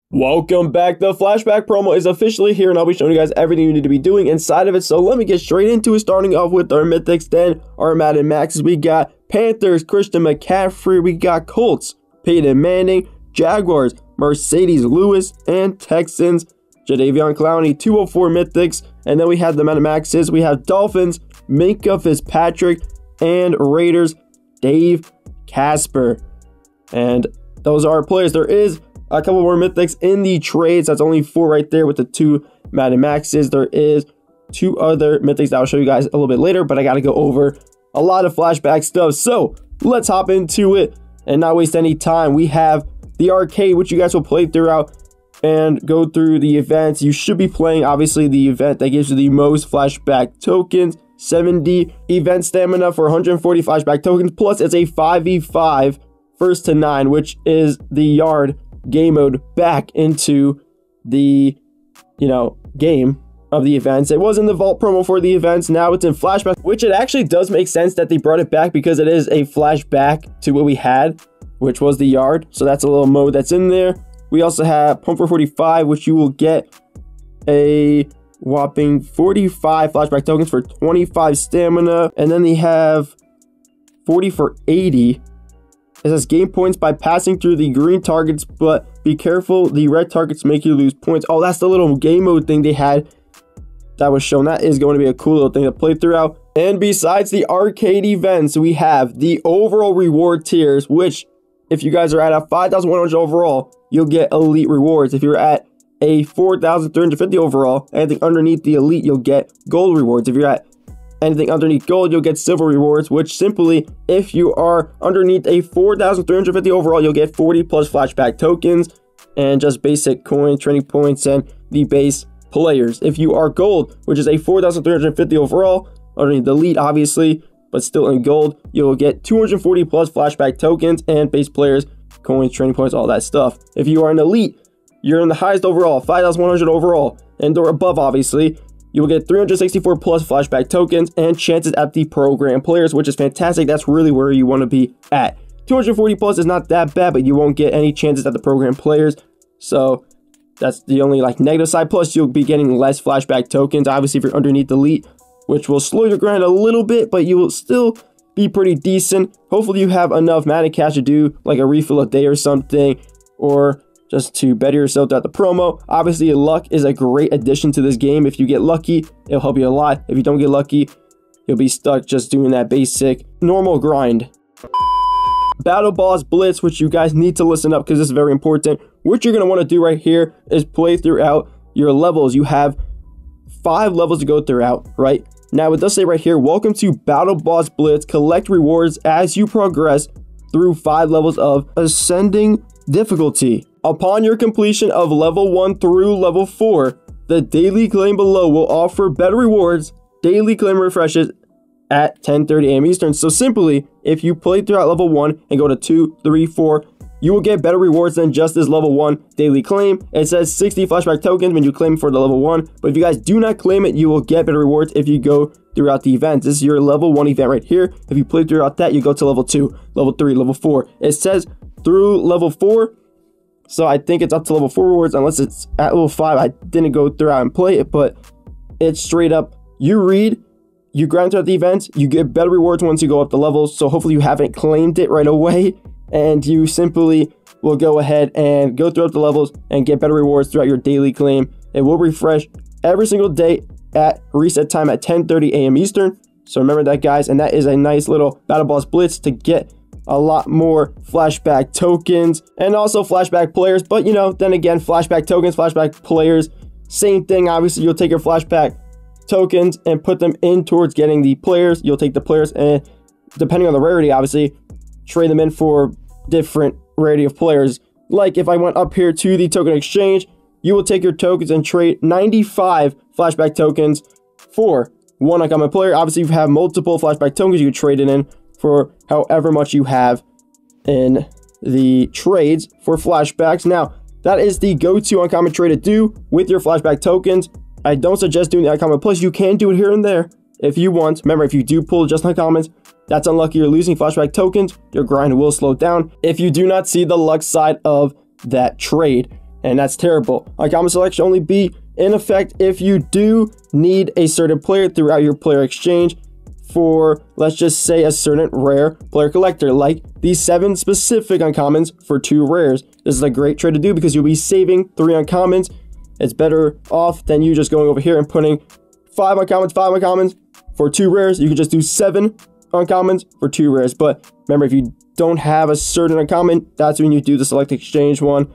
Welcome back. The flashback promo is officially here, and I'll be showing you guys everything you need to be doing inside of it. So let me get straight into it, starting off with our mythics, then our Madden Maxes. We got Panthers, Christian McCaffrey. We got Colts, Peyton Manning, Jaguars, Mercedes Lewis, and Texans, Jadeveon Clowney, 204 mythics. And then we have the Madden Maxes. We have Dolphins, Minkah Fitzpatrick, and Raiders, Dave Casper. And those are our players. There is a couple more mythics in the trades. That's only 4 right there with the 2 Madden Maxes. There is 2 other mythics that I'll show you guys a little bit later, but I got to go over a lot of flashback stuff. So let's hop into it and not waste any time. We have the arcade, which you guys will play throughout and go through the events. You should be playing, obviously, the event that gives you the most flashback tokens. 70 event stamina for 140 flashback tokens. Plus, it's a 5v5 first to 9, which is the yard game mode back into the game of the events. It was in the vault promo for the events. Now it's in flashback, which it actually does make sense that they brought it back because it is a flashback to what we had, which was the yard. So that's a little mode that's in there. We also have pump for 45, which you will get a whopping 45 flashback tokens for 25 stamina, and then they have 40 for 80. It says gain points by passing through the green targets, but be careful, the red targets make you lose points. Oh, that's the little game mode thing they had that was shown. That is going to be a cool little thing to play throughout. And besides the arcade events, we have the overall reward tiers, which if you guys are at a 5,100 overall, you'll get elite rewards. If you're at a 4,350 overall, anything underneath the elite, you'll get gold rewards. If you're at anything underneath gold, you'll get silver rewards, which simply, if you are underneath a 4,350 overall, you'll get 40 plus flashback tokens and just basic coin, training points, and the base players. If you are gold, which is a 4,350 overall, underneath the elite, obviously, but still in gold, you'll get 240 plus flashback tokens and base players, coins, training points, all that stuff. If you are an elite, you're in the highest overall, 5,100 overall, and or above, obviously, you will get 364 plus flashback tokens and chances at the program players, which is fantastic. That's really where you want to be at. 240 plus is not that bad, but you won't get any chances at the program players. So that's the only negative side. Plus, you'll be getting less flashback tokens, obviously, if you're underneath elite, which will slow your grind a little bit, but you will still be pretty decent. Hopefully, you have enough Madden cash to do like a refill a day or something, or just to better yourself throughout the promo. Obviously, luck is a great addition to this game. If you get lucky, it'll help you a lot. If you don't get lucky, you'll be stuck just doing that basic normal grind. Battle Boss Blitz, which you guys need to listen up because this is very important. What you're going to want to do right here is play throughout your levels. You have 5 levels to go throughout, right? Now, it does say right here, welcome to Battle Boss Blitz. Collect rewards as you progress through 5 levels of ascending difficulty. Upon your completion of level 1 through level 4, the daily claim below will offer better rewards. Daily claim refreshes at 10:30 a.m. Eastern. So simply, if you play throughout level 1 and go to 2, 3, 4, you will get better rewards than just this level 1 daily claim. It says 60 flashback tokens when you claim for the level 1, but if you guys do not claim it, you will get better rewards if you go throughout the events. This is your level 1 event right here. If you play throughout that, you go to level 2, level 3, level 4. It says through level 4, so I think it's up to level 4 rewards, unless it's at level 5. I didn't go throughout and play it, but it's straight up, you read, you grind throughout the events, you get better rewards once you go up the levels. So hopefully you haven't claimed it right away, and you simply will go ahead and go throughout the levels and get better rewards throughout your daily claim. It will refresh every single day at reset time at 10:30 a.m. Eastern. So remember that, guys, and that is a nice little Battle Boss Blitz to get a lot more flashback tokens and also flashback players. But then again, flashback tokens, flashback players, same thing. Obviously, you'll take your flashback tokens and put them in towards getting the players. You'll take the players and, depending on the rarity, obviously, trade them in for different rarity of players. Like if I went up here to the token exchange, you will take your tokens and trade 95 flashback tokens for 1 uncommon player. Obviously, if you have multiple flashback tokens, you can trade it in for however much you have in the trades for flashbacks. Now, that is the go-to uncommon trade to do with your flashback tokens. I don't suggest doing the uncommon plus. You can do it here and there if you want. Remember, if you do pull just uncommons, that's unlucky. You're losing flashback tokens. Your grind will slow down if you do not see the luck side of that trade. and that's terrible. Uncommon select should only be in effect if you do need a certain player throughout your player exchange for, let's just say, a certain rare player collector, like these 7 specific uncommons for 2 rares. This is a great trade to do because you'll be saving 3 uncommons. It's better off than you just going over here and putting 5 uncommons for 2 rares. You can just do 7 uncommons for 2 rares. But remember, if you don't have a certain uncommon, that's when you do the select exchange one.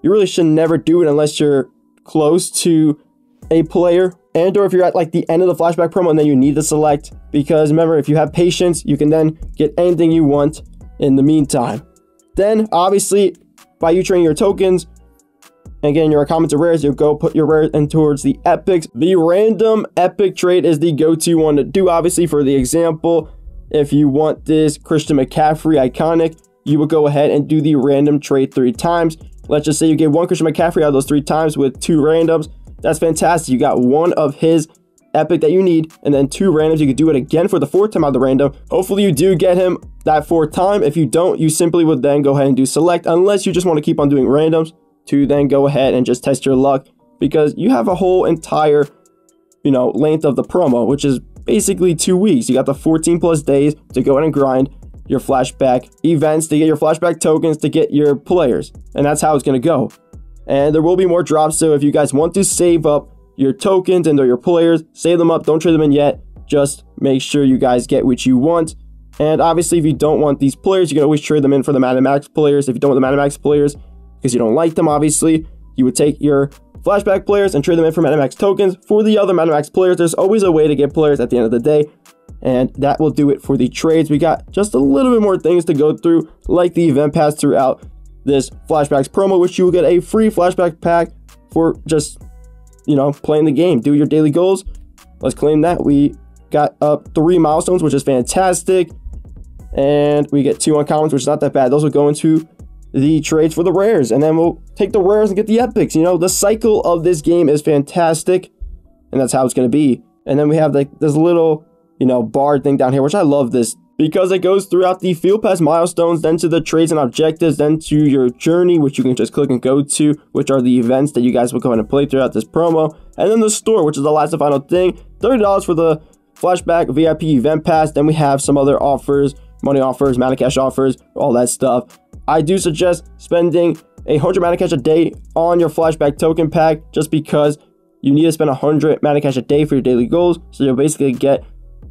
You really should never do it unless you're close to a player, and or if you're at like the end of the flashback promo and then you need to select, because remember, if you have patience, you can then get anything you want in the meantime. Then obviously, by you trading your tokens and getting your uncommons or rares, you'll go put your rares in towards the epics. The random epic trade is the go-to one to do. Obviously, for the example, if you want this Christian McCaffrey iconic, you would go ahead and do the random trade 3 times. Let's just say you get 1 Christian McCaffrey out of those 3 times with 2 randoms. That's fantastic. You got 1 of his epic that you need, and then 2 randoms. You could do it again for the 4th time out of the random. Hopefully you do get him that 4th time. If you don't, you simply would then go ahead and do select, unless you just want to keep on doing randoms to then go ahead and just test your luck, because you have a whole entire, length of the promo, which is basically 2 weeks. You got the 14 plus days to go ahead and grind your flashback events, to get your flashback tokens, to get your players, and that's how it's going to go. And there will be more drops, so if you guys want to save up your tokens and your players, save them up, don't trade them in yet, just make sure you guys get what you want. And obviously, if you don't want these players, you can always trade them in for the Madden Max players. If you don't want the Madden Max players because you don't like them, obviously, you would take your flashback players and trade them in for Madden Max tokens. For the other Madden Max players, there's always a way to get players at the end of the day, and that will do it for the trades. We got just a little bit more things to go through, like the event pass throughout this flashbacks promo, which you will get a free flashback pack for just, playing the game. Do your daily goals. Let's claim that. We got up 3 milestones, which is fantastic. And we get 2 uncommons, which is not that bad. Those will go into the trades for the rares. And then we'll take the rares and get the epics. The cycle of this game is fantastic. And that's how it's going to be. And then we have like this little, bar thing down here, which I love this, because it goes throughout the field pass milestones, then to the trades and objectives, then to your journey, which you can just click and go to, which are the events that you guys will go ahead and play throughout this promo. And then the store, which is the last and final thing, $30 for the flashback VIP event pass. Then we have some other offers, money offers, Madden Cash offers, all that stuff. I do suggest spending 100 Madden Cash a day on your flashback token pack, just because you need to spend 100 Madden Cash a day for your daily goals. So you'll basically get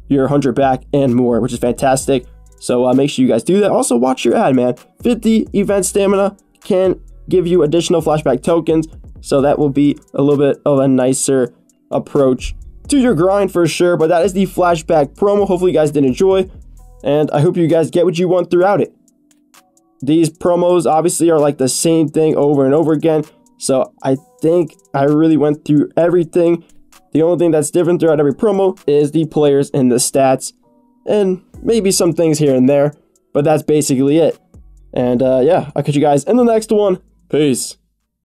your 100 back and more, which is fantastic. So make sure you guys do that. Also, watch your ad, man. 50 event stamina can give you additional flashback tokens, so that will be a little bit of a nicer approach to your grind for sure. But that is the flashback promo. Hopefully you guys did enjoy, and I hope you guys get what you want throughout it. These promos obviously are like the same thing over and over again, so I think I really went through everything. The only thing that's different throughout every promo is the players and the stats, and maybe some things here and there, but that's basically it. And yeah, I'll catch you guys in the next one. Peace.